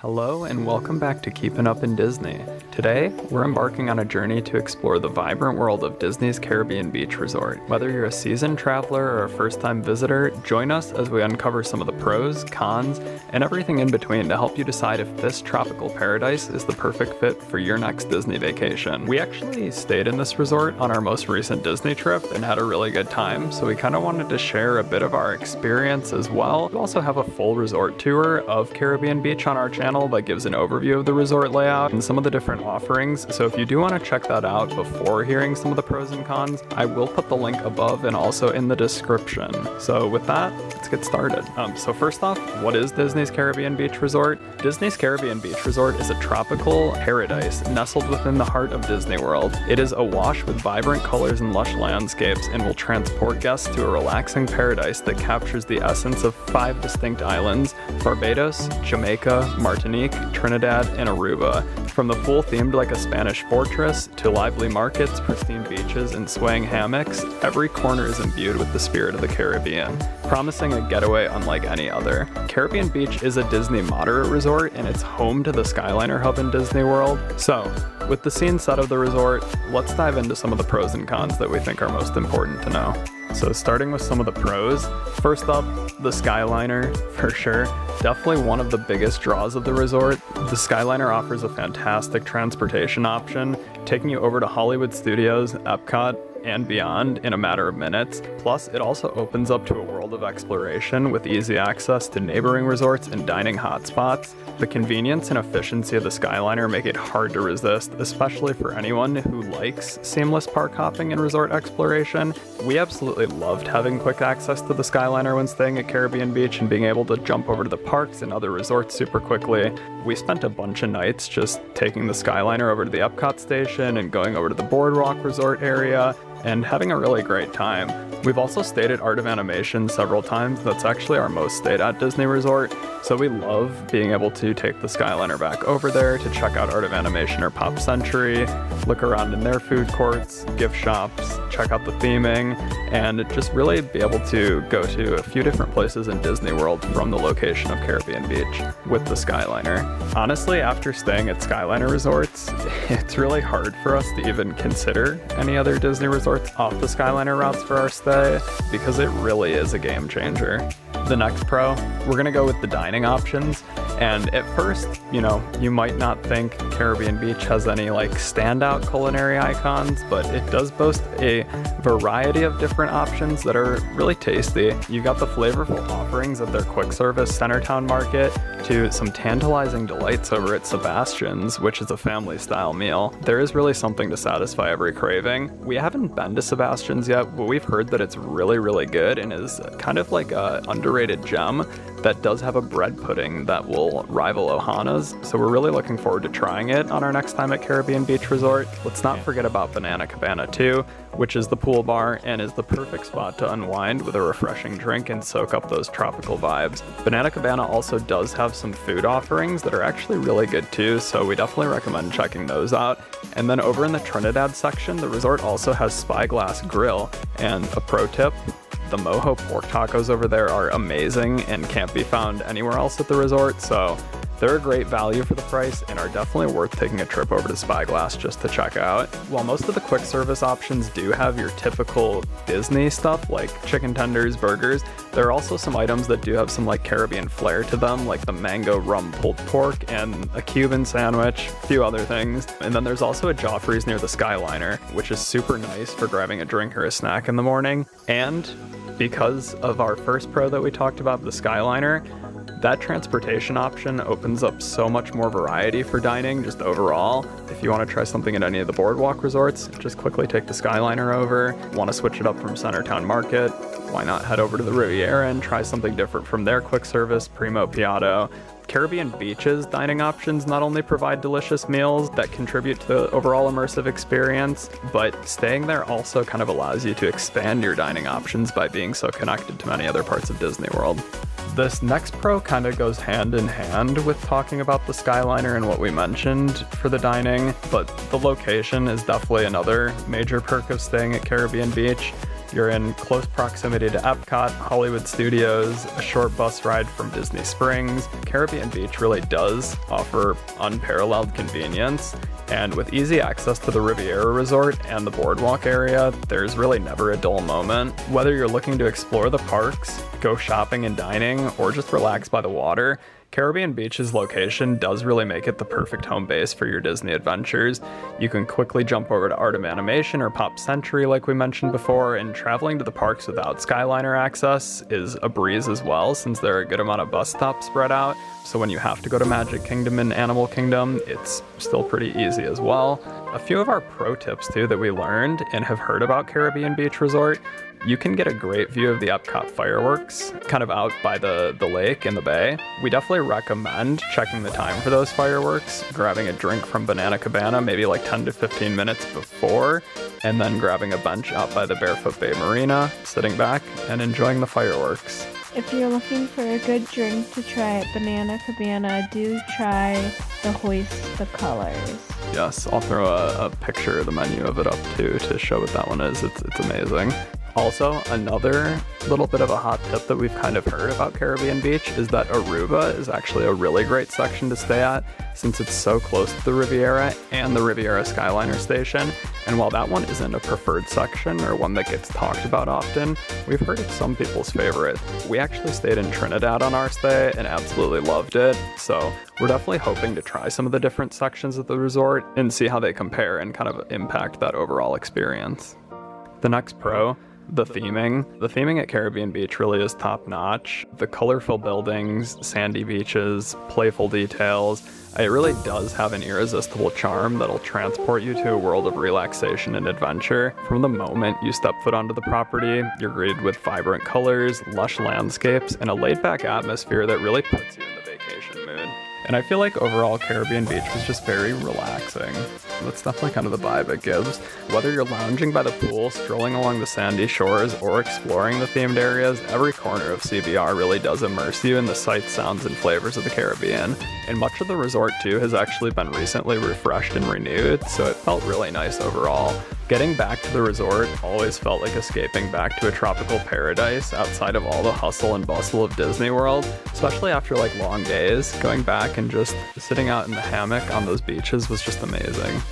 Hello and welcome back to Keepin' Up in Disney. Today, we're embarking on a journey to explore the vibrant world of Disney's Caribbean Beach Resort. Whether you're a seasoned traveler or a first-time visitor, join us as we uncover some of the pros, cons, and everything in between to help you decide if this tropical paradise is the perfect fit for your next Disney vacation. We actually stayed in this resort on our most recent Disney trip and had a really good time, so we kind of wanted to share a bit of our experience as well. We also have a full resort tour of Caribbean Beach on our channel that gives an overview of the resort layout and some of the different offerings, so if you do want to check that out before hearing some of the pros and cons, I will put the link above and also in the description. So with that, let's get started. So first off, what is Disney's Caribbean Beach Resort? Disney's Caribbean Beach Resort is a tropical paradise nestled within the heart of Disney World. It is awash with vibrant colors and lush landscapes and will transport guests to a relaxing paradise that captures the essence of 5 distinct islands: Barbados, Jamaica, Martinique, Trinidad, and Aruba. From the pool themed like a Spanish fortress to lively markets, pristine beaches, and swaying hammocks, every corner is imbued with the spirit of the Caribbean, promising a getaway unlike any other. Caribbean Beach is a Disney moderate resort, and it's home to the Skyliner hub in Disney World. So, with the scene set of the resort, let's dive into some of the pros and cons that we think are most important to know. So starting with some of the pros, first up, the Skyliner, for sure. Definitely one of the biggest draws of the resort. The Skyliner offers a fantastic transportation option, taking you over to Hollywood Studios, Epcot, and beyond in a matter of minutes. Plus, it also opens up to a world of exploration with easy access to neighboring resorts and dining hotspots. The convenience and efficiency of the Skyliner make it hard to resist, especially for anyone who likes seamless park hopping and resort exploration. We absolutely loved having quick access to the Skyliner when staying at Caribbean Beach and being able to jump over to the parks and other resorts super quickly. We spent a bunch of nights just taking the Skyliner over to the Epcot station and going over to the Boardwalk resort area and having a really great time. We've also stayed at Art of Animation several times. That's actually our most stayed at Disney Resort, so we love being able to take the Skyliner back over there to check out Art of Animation or Pop Century, look around in their food courts, gift shops, check out the theming, and just really be able to go to a few different places in Disney World from the location of Caribbean Beach with the Skyliner. Honestly, after staying at Skyliner resorts, it's really hard for us to even consider any other Disney resorts off the Skyliner routes for our stay, because it really is a game changer. The next pro, we're gonna go with the dining options. And at first, you might not think Caribbean Beach has any like standout culinary icons, but it does boast a variety of different options that are really tasty. You got the flavorful offerings of their quick service Centertown Market to some tantalizing delights over at Sebastian's, which is a family style meal. There is really something to satisfy every craving. We haven't been to Sebastian's yet, but we've heard that it's really, really good and is kind of like a underrated gem that does have a bread pudding that will rival Ohana's, so we're really looking forward to trying it on our next time at Caribbean Beach Resort. Let's not forget about Banana Cabana too, which is the pool bar and is the perfect spot to unwind with a refreshing drink and soak up those tropical vibes. Banana Cabana also does have some food offerings that are actually really good too, so we definitely recommend checking those out. And then over in the Trinidad section, the resort also has Spyglass Grill, and a pro tip, the mojo pork tacos over there are amazing and can't be found anywhere else at the resort, so they're a great value for the price and are definitely worth taking a trip over to Spyglass just to check out. While most of the quick service options do have your typical Disney stuff like chicken tenders, burgers, there are also some items that do have some like Caribbean flair to them, like the mango rum pulled pork and a Cuban sandwich, a few other things. And then there's also a Joffrey's near the Skyliner, which is super nice for grabbing a drink or a snack in the morning. And because of our first pro that we talked about, the Skyliner, that transportation option opens up so much more variety for dining just overall. If you want to try something at any of the Boardwalk resorts, just quickly take the Skyliner over. Want to switch it up from Centertown Market? Why not head over to the Riviera and try something different from their quick service, Primo Piatto. Caribbean Beach's dining options not only provide delicious meals that contribute to the overall immersive experience, but staying there also kind of allows you to expand your dining options by being so connected to many other parts of Disney World. This next pro kind of goes hand in hand with talking about the Skyliner and what we mentioned for the dining, but the location is definitely another major perk of staying at Caribbean Beach. You're in close proximity to Epcot, Hollywood Studios, a short bus ride from Disney Springs. Caribbean Beach really does offer unparalleled convenience, and with easy access to the Riviera Resort and the boardwalk area, there's really never a dull moment. Whether you're looking to explore the parks, go shopping and dining, or just relax by the water, Caribbean Beach's location does really make it the perfect home base for your Disney adventures. You can quickly jump over to Art of Animation or Pop Century like we mentioned before, and traveling to the parks without Skyliner access is a breeze as well, since there are a good amount of bus stops spread out. So when you have to go to Magic Kingdom and Animal Kingdom, it's still pretty easy as well. A few of our pro tips too that we learned and have heard about Caribbean Beach Resort: you can get a great view of the Epcot fireworks, kind of out by the lake in the bay. We definitely recommend checking the time for those fireworks, grabbing a drink from Banana Cabana maybe like 10 to 15 minutes before, and then grabbing a bench out by the Barefoot Bay Marina, sitting back and enjoying the fireworks. If you're looking for a good drink to try at Banana Cabana, do try the Hoist the Colors. Yes, I'll throw a picture of the menu of it up too to show what that one is. It's amazing. Also, another little bit of a hot tip that we've kind of heard about Caribbean Beach is that Aruba is actually a really great section to stay at, since it's so close to the Riviera and the Riviera Skyliner station. And while that one isn't a preferred section or one that gets talked about often, we've heard it's some people's favorite. We actually stayed in Trinidad on our stay and absolutely loved it, so we're definitely hoping to try some of the different sections of the resort and see how they compare and kind of impact that overall experience. The next pro: the theming. The theming at Caribbean Beach really is top-notch. The colorful buildings, sandy beaches, playful details. It really does have an irresistible charm that'll transport you to a world of relaxation and adventure. From the moment you step foot onto the property, you're greeted with vibrant colors, lush landscapes, and a laid-back atmosphere that really puts you in the vacation mood. And I feel like overall Caribbean Beach was just very relaxing. That's definitely kind of the vibe it gives. Whether you're lounging by the pool, strolling along the sandy shores, or exploring the themed areas, every corner of CBR really does immerse you in the sights, sounds, and flavors of the Caribbean. And much of the resort too has actually been recently refreshed and renewed, so it felt really nice overall. Getting back to the resort always felt like escaping back to a tropical paradise outside of all the hustle and bustle of Disney World, especially after like long days. Going back and just sitting out in the hammock on those beaches was just amazing.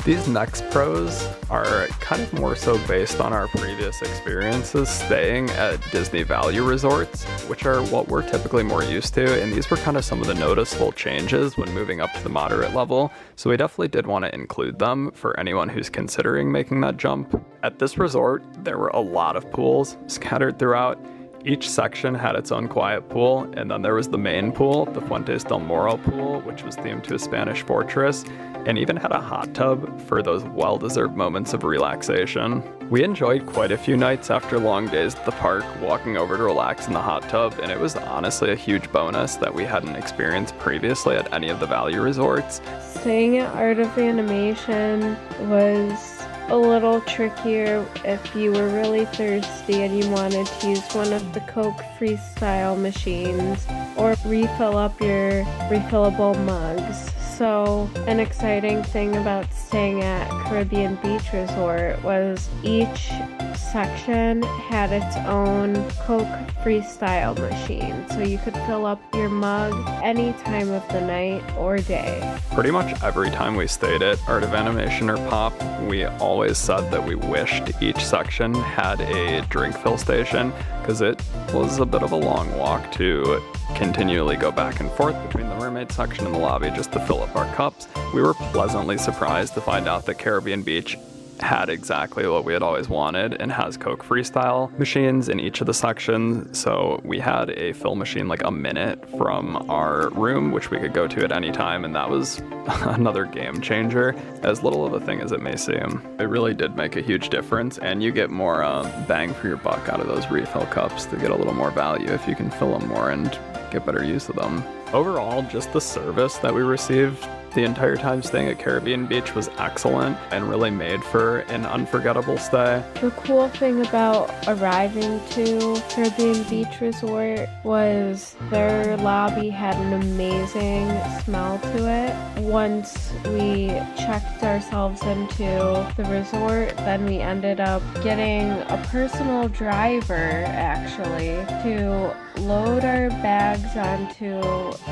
These next pros are kind of more so based on our previous experiences staying at Disney Value Resorts, which are what we're typically more used to, and these were kind of some of the noticeable changes when moving up to the moderate level, so we definitely did want to include them for anyone who's considering making that jump. At this resort, there were a lot of pools scattered throughout. Each section had its own quiet pool, and then there was the main pool, the Fuentes del Moro pool, which was themed to a Spanish fortress, and even had a hot tub for those well-deserved moments of relaxation. We enjoyed quite a few nights after long days at the park, walking over to relax in the hot tub, and it was honestly a huge bonus that we hadn't experienced previously at any of the value resorts. Staying at Art of Animation was a little trickier if you were really thirsty and you wanted to use one of the Coke Freestyle machines or refill up your refillable mugs. So an exciting thing about staying at Caribbean Beach Resort was each section had its own Coke Freestyle machine, so you could fill up your mug any time of the night or day. Pretty much every time we stayed at Art of Animation or Pop, we always said that we wished each section had a drink fill station, because it was a bit of a long walk to continually go back and forth between the mermaid section and the lobby just to fill up our cups. We were pleasantly surprised to find out that Caribbean Beach had exactly what we had always wanted and has Coke Freestyle machines in each of the sections. So we had a fill machine like a minute from our room, which we could go to at any time, and that was another game changer, as little of a thing as it may seem. It really did make a huge difference, and you get more bang for your buck out of those refill cups to get a little more value if you can fill them more and get better use of them. Overall, just the service that we received The entire time staying at Caribbean Beach was excellent and really made for an unforgettable stay. The cool thing about arriving to Caribbean Beach Resort was their lobby had an amazing smell to it. Once we checked ourselves into the resort, then we ended up getting a personal driver actually to load our bags onto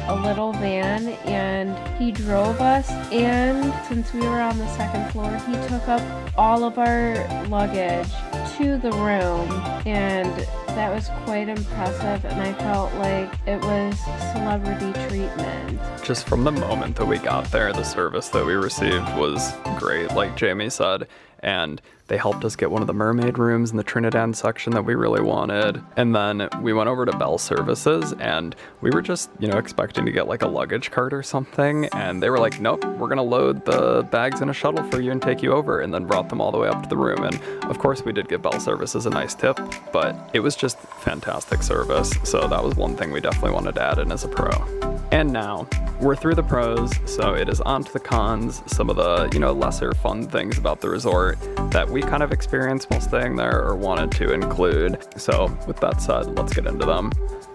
a little van, and he drove us, and since we were on the second floor, he took up all of our luggage to the room, and that was quite impressive, and I felt like it was celebrity treatment. Just from the moment that we got there, the service that we received was great, like Jamie said, and they helped us get one of the mermaid rooms in the Trinidad section that we really wanted. And then we went over to Bell Services, and we were just, expecting to get like a luggage cart or something. And they were like, nope, we're gonna load the bags in a shuttle for you and take you over, and then brought them all the way up to the room. And of course we did give Bell Services a nice tip, but it was just fantastic service. So that was one thing we definitely wanted to add in as a pro. And now we're through the pros, so it is on to the cons, some of the, lesser fun things about the resort that we kind of experienced while staying there or wanted to include. So with that said, let's get into them.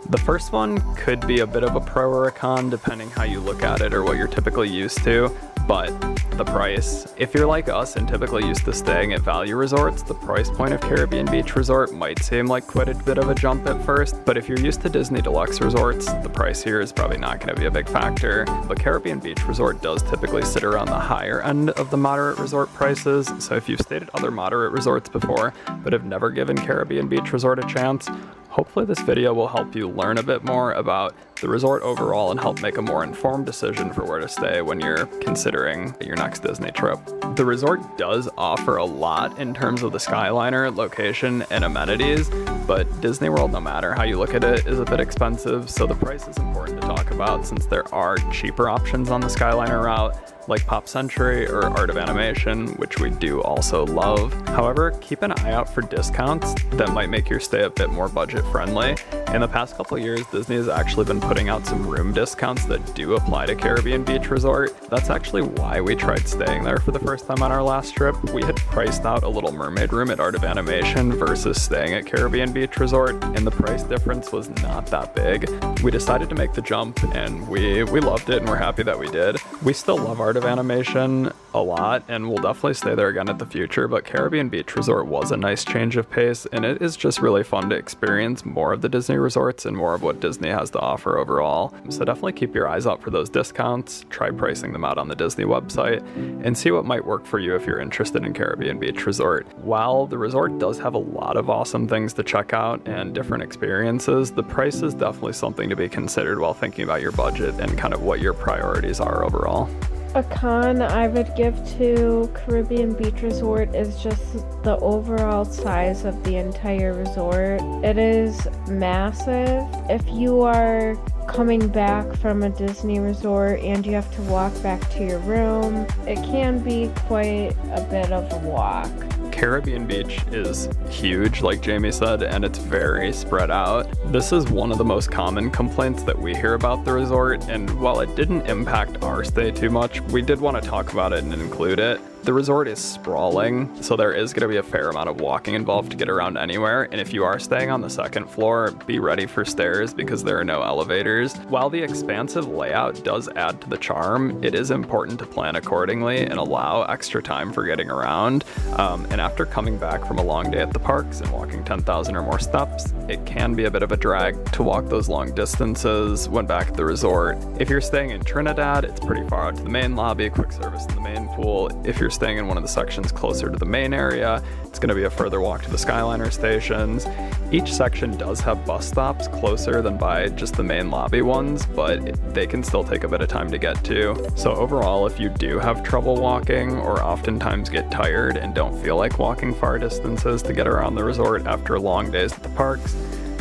The first one could be a bit of a pro or a con, depending how you look at it or what you're typically used to. But the price. If you're like us and typically used to staying at value resorts, the price point of Caribbean Beach Resort might seem like quite a bit of a jump at first, but if you're used to Disney Deluxe resorts, the price here is probably not going to be a big factor. But Caribbean Beach Resort does typically sit around the higher end of the moderate resort prices, so if you've stayed at other moderate resorts before, but have never given Caribbean Beach Resort a chance, hopefully this video will help you learn a bit more about the resort overall and help make a more informed decision for where to stay when you're considering your next Disney trip. The resort does offer a lot in terms of the Skyliner location and amenities, but Disney World, no matter how you look at it, is a bit expensive, so the price is important to talk about since there are cheaper options on the Skyliner route, like Pop Century or Art of Animation, which we do also love. However, keep an eye out for discounts that might make your stay a bit more budget friendly. In the past couple of years, Disney has actually been putting out some room discounts that do apply to Caribbean Beach Resort. That's actually why we tried staying there for the first time on our last trip. We had priced out a Little Mermaid room at Art of Animation versus staying at Caribbean Beach Resort, and the price difference was not that big. We decided to make the jump, and we loved it, and we're happy that we did. We still love Art of Animation a lot, and we'll definitely stay there again at the future, but Caribbean Beach Resort was a nice change of pace, and it is just really fun to experience more of the Disney resorts and more of what Disney has to offer overall. So definitely keep your eyes out for those discounts, try pricing them out on the Disney website, and see what might work for you if you're interested in Caribbean Beach Resort. While the resort does have a lot of awesome things to check out and different experiences, the price is definitely something to be considered while thinking about your budget and kind of what your priorities are overall. A con I would give to Caribbean Beach Resort is just the overall size of the entire resort. It is massive. If you are coming back from a Disney resort and you have to walk back to your room, it can be quite a bit of a walk. Caribbean Beach is huge, like Jamie said, and it's very spread out. This is one of the most common complaints that we hear about the resort, and while it didn't impact our stay too much, we did want to talk about it and include it. The resort is sprawling, so there is going to be a fair amount of walking involved to get around anywhere, and if you are staying on the second floor, be ready for stairs because there are no elevators. While the expansive layout does add to the charm, it is important to plan accordingly and allow extra time for getting around. And after coming back from a long day at the parks and walking 10,000 or more steps, it can be a bit of a drag to walk those long distances when back at the resort. If you're staying in Trinidad, it's pretty far out to the main lobby, quick service in the main pool. If you're staying in one of the sections closer to the main area, it's going to be a further walk to the Skyliner stations. Each section does have bus stops closer than by just the main lobby ones, but they can still take a bit of time to get to. So overall, if you do have trouble walking or oftentimes get tired and don't feel like walking far distances to get around the resort after long days at the parks,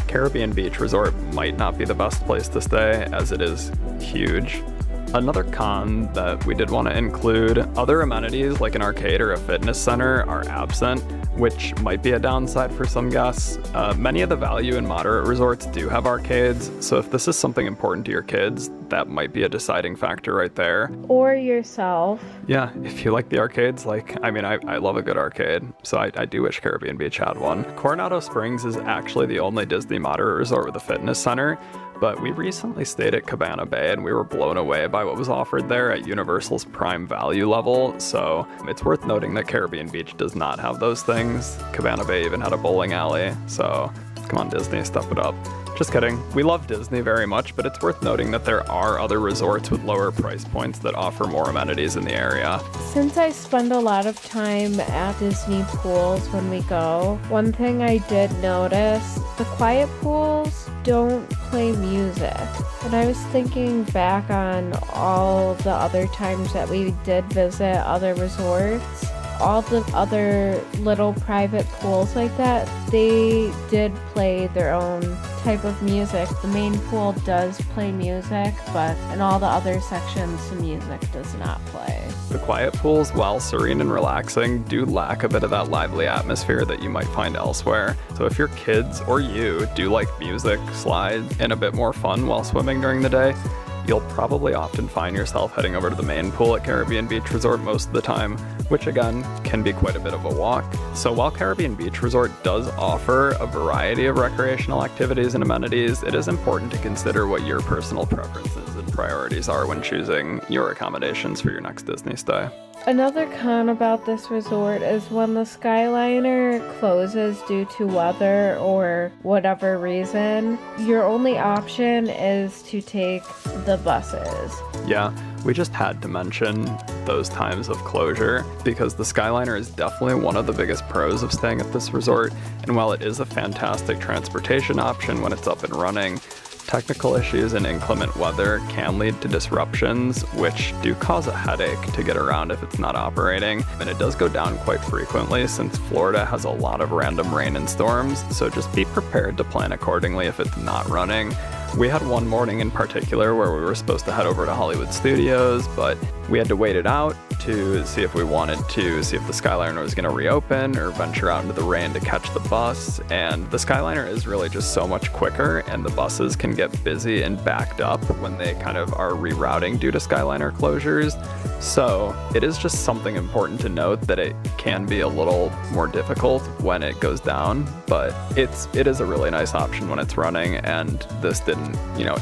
Caribbean Beach Resort might not be the best place to stay as it is huge. Another con that we did want to include, other amenities like an arcade or a fitness center are absent. which might be a downside for some guests. Many of the value and moderate resorts do have arcades, so if this is something important to your kids, that might be a deciding factor right there. Or yourself. Yeah, if you like the arcades, I love a good arcade, so I do wish Caribbean Beach had one. Coronado Springs is actually the only Disney moderate resort with a fitness center, but we recently stayed at Cabana Bay and we were blown away by what was offered there at Universal's prime value level, so it's worth noting that Caribbean Beach does not have those things. Cabana Bay even had a bowling alley, so come on Disney, step it up. Just kidding. We love Disney very much, but it's worth noting that there are other resorts with lower price points that offer more amenities in the area. Since I spend a lot of time at Disney pools when we go, one thing I did notice, the quiet pools don't play music. And I was thinking back on all the other times that we did visit other resorts, all the other little private pools like that, they did play their own type of music. The main pool does play music, but in all the other sections, the music does not play. The quiet pools, while serene and relaxing, do lack a bit of that lively atmosphere that you might find elsewhere. So if your kids or you do like music, slide, and a bit more fun while swimming during the day, you'll probably often find yourself heading over to the main pool at Caribbean Beach Resort most of the time, which again can be quite a bit of a walk. So while Caribbean Beach Resort does offer a variety of recreational activities and amenities, it is important to consider what your personal preferences and priorities are when choosing your accommodations for your next Disney stay. Another con about this resort is when the Skyliner closes due to weather or whatever reason, your only option is to take the buses. Yeah, we just had to mention those times of closure because the Skyliner is definitely one of the biggest pros of staying at this resort, and while it is a fantastic transportation option when it's up and running, technical issues and inclement weather can lead to disruptions, which do cause a headache to get around if it's not operating. And it does go down quite frequently since Florida has a lot of random rain and storms, so just be prepared to plan accordingly if it's not running. We had one morning in particular where we were supposed to head over to Hollywood Studios, but we had to wait it out to see if we wanted to see if the Skyliner was going to reopen or venture out into the rain to catch the bus. And the Skyliner is really just so much quicker, and the buses can get busy and backed up when they kind of are rerouting due to Skyliner closures. So it is just something important to note that it can be a little more difficult when it goes down, but it is a really nice option when it's running, and this didn't,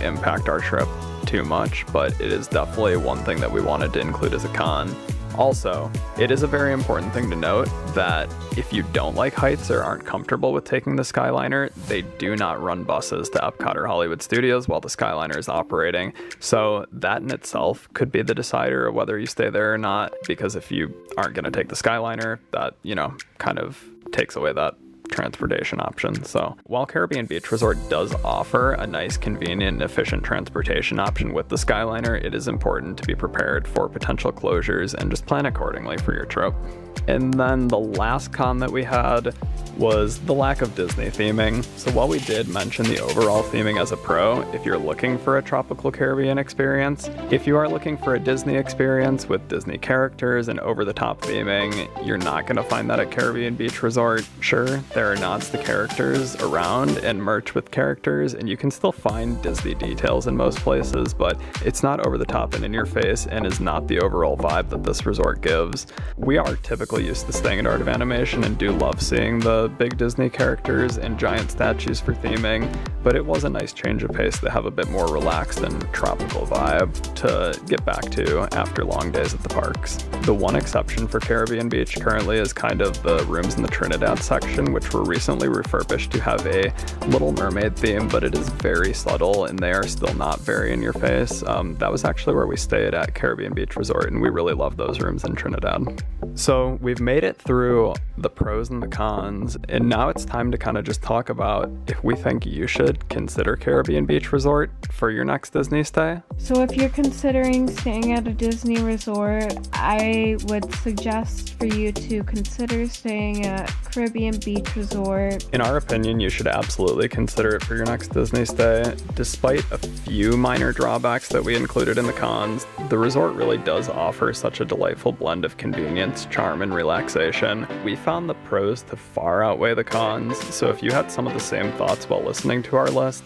impact our trip too much, but it is definitely one thing that we wanted to include as a con. Also, it is a very important thing to note that if you don't like heights or aren't comfortable with taking the Skyliner, they do not run buses to Epcot or Hollywood Studios while the Skyliner is operating. So that in itself could be the decider of whether you stay there or not, because if you aren't going to take the Skyliner, that, kind of takes away that transportation option. So while Caribbean Beach Resort does offer a nice, convenient, and efficient transportation option with the Skyliner, it is important to be prepared for potential closures and just plan accordingly for your trip. And then the last con that we had was the lack of Disney theming. So while we did mention the overall theming as a pro, if you're looking for a tropical Caribbean experience, if you are looking for a Disney experience with Disney characters and over-the-top theming, you're not going to find that at Caribbean Beach Resort. Sure, there are nods to characters around and merch with characters, and you can still find Disney details in most places, but it's not over-the-top and in your face and is not the overall vibe that this resort gives. We are typically used to staying at Art of Animation and do love seeing the big Disney characters and giant statues for theming, but it was a nice change of pace to have a bit more relaxed and tropical vibe to get back to after long days at the parks. The one exception for Caribbean Beach currently is kind of the rooms in the Trinidad section, which were recently refurbished to have a Little Mermaid theme, but it is very subtle and they are still not very in your face. That was actually where we stayed at Caribbean Beach Resort, and we really love those rooms in Trinidad. So we've made it through the pros and the cons, and now it's time to kind of just talk about if we think you should consider Caribbean Beach Resort for your next Disney stay. So if you're considering staying at a Disney resort, I would suggest for you to consider staying at Caribbean beach resort. In our opinion, you should absolutely consider it for your next Disney stay. Despite a few minor drawbacks that we included in the cons, the resort really does offer such a delightful blend of convenience, charm, and relaxation. We found the pros to far outweigh the cons, so if you had some of the same thoughts while listening to our list,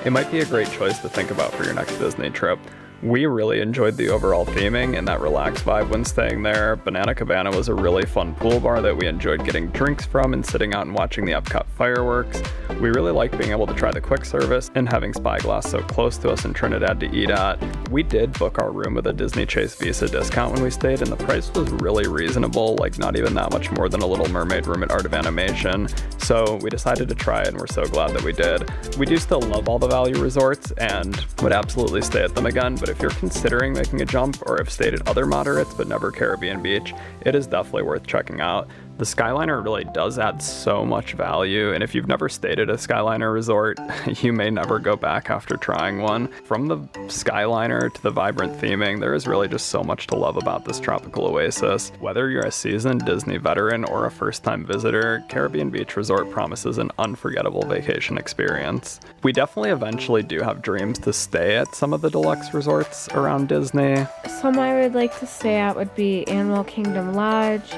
it might be a great choice to think about for your next Disney trip. We really enjoyed the overall theming and that relaxed vibe when staying there. Banana Cabana was a really fun pool bar that we enjoyed getting drinks from and sitting out and watching the Epcot fireworks. We really liked being able to try the quick service and having Spyglass so close to us in Trinidad to eat at. We did book our room with a Disney Chase Visa discount when we stayed, and the price was really reasonable, like not even that much more than a Little Mermaid room at Art of Animation. So we decided to try it, and we're so glad that we did. We do still love all the value resorts and would absolutely stay at them again, but if you're considering making a jump or have stayed at other moderates but never Caribbean Beach, it is definitely worth checking out. The Skyliner really does add so much value, and if you've never stayed at a Skyliner resort, you may never go back after trying one. From the Skyliner to the vibrant theming, there is really just so much to love about this tropical oasis. Whether you're a seasoned Disney veteran or a first-time visitor, Caribbean Beach Resort promises an unforgettable vacation experience. We definitely eventually do have dreams to stay at some of the deluxe resorts around Disney. Some I would like to stay at would be Animal Kingdom Lodge,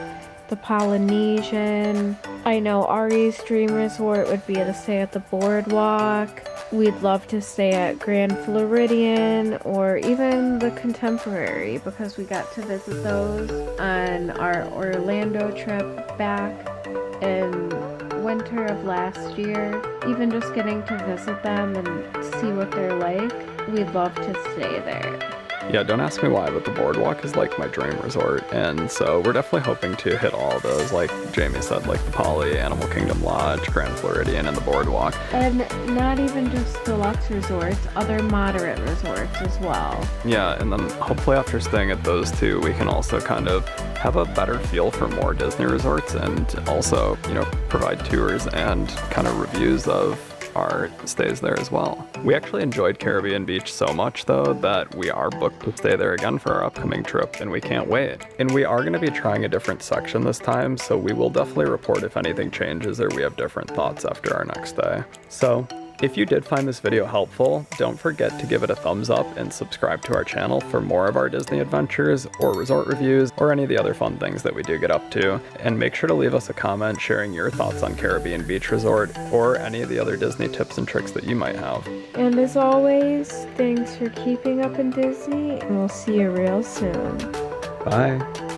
the Polynesian. I know Ari's dream resort would be to stay at the Boardwalk. We'd love to stay at Grand Floridian or even the Contemporary because we got to visit those on our Orlando trip back in winter of last year. Even just getting to visit them and see what they're like, we'd love to stay there. Yeah, don't ask me why, but the Boardwalk is like my dream resort, and so we're definitely hoping to hit all of those, like Jamie said, like the Poly, Animal Kingdom Lodge, Grand Floridian, and the Boardwalk. And not even just deluxe resorts, other moderate resorts as well. Yeah, and then hopefully after staying at those two, we can also kind of have a better feel for more Disney resorts and also, provide tours and kind of reviews of our stays there as well. We actually enjoyed Caribbean Beach so much though that we are booked to stay there again for our upcoming trip, and we can't wait. And we are going to be trying a different section this time, so we will definitely report if anything changes or we have different thoughts after our next day. So if you did find this video helpful, don't forget to give it a thumbs up and subscribe to our channel for more of our Disney adventures or resort reviews or any of the other fun things that we do get up to. And make sure to leave us a comment sharing your thoughts on Caribbean Beach Resort or any of the other Disney tips and tricks that you might have. And as always, thanks for keeping up in Disney, and we'll see you real soon. Bye.